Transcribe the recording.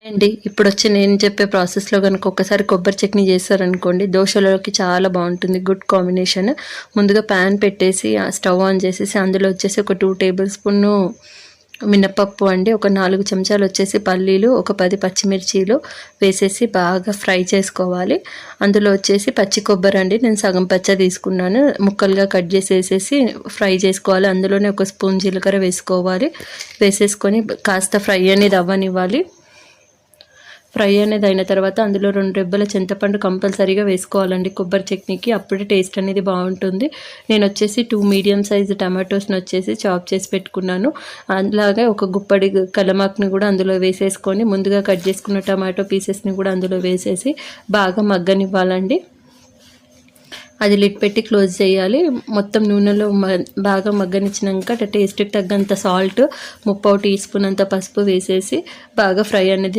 అండి ఇప్పుడొచ్చి నేను చెప్పే ప్రాసెస్‌లో గనుక ఒక్కసారి కొబ్బరి చట్నీ చేశారనుకోండి, దోసలోకి చాలా బావుంటుంది. Good combination. ముందుగా పాన్ పెట్టేసి, స్టవ్ ఆన్ చేసేసి, అందులో వచ్చేసి ఒక 2 టేబుల్ స్పూను మినపప్పు అండి, ఒక 4 చెంచాలు వచ్చేసి పల్లీలు, ఒక 10 పచ్చిమిర్చీలు వేసేసి బాగా ఫ్రై చేసుకోవాలి. అందులో వచ్చేసి పచ్చి కొబ్బరి అండి, నేను సగం పచ్చ తీసుకున్నాను. ముక్కలుగా కట్ చేసేసేసి ఫ్రై చేసుకోవాలి. అందులోనే ఒక స్పూన్ జీలకర్ర వేసుకోవాలి. వేసేసుకొని కాస్త ఫ్రై అనేది అవ్వనివ్వాలి. ఫ్రై అనేది అయిన తర్వాత అందులో 2 రెబ్బల చింతపండు కంపల్సరీగా వేసుకోవాలండి కొబ్బరి చట్నీకి. అప్పుడే టేస్ట్ అనేది బాగుంటుంది. నేను వచ్చేసి 2 మీడియం సైజు టమాటోస్ని వచ్చేసి చాప్ చేసి పెట్టుకున్నాను. అలాగే ఒక గుప్పడి కలమాక్ని కూడా అందులో వేసేసుకొని, ముందుగా కట్ చేసుకున్న టమాటో పీసెస్ని కూడా అందులో వేసేసి బాగా మగ్గనివ్వాలండి. అది లిడ్ పెట్టి క్లోజ్ చేయాలి. మొత్తం నూనెలో బాగా మగ్గనిచ్చినాక టేస్ట్కి తగ్గంత సాల్ట్, 3/4 టీ స్పూన్ అంత పసుపు వేసేసి బాగా ఫ్రై అనేది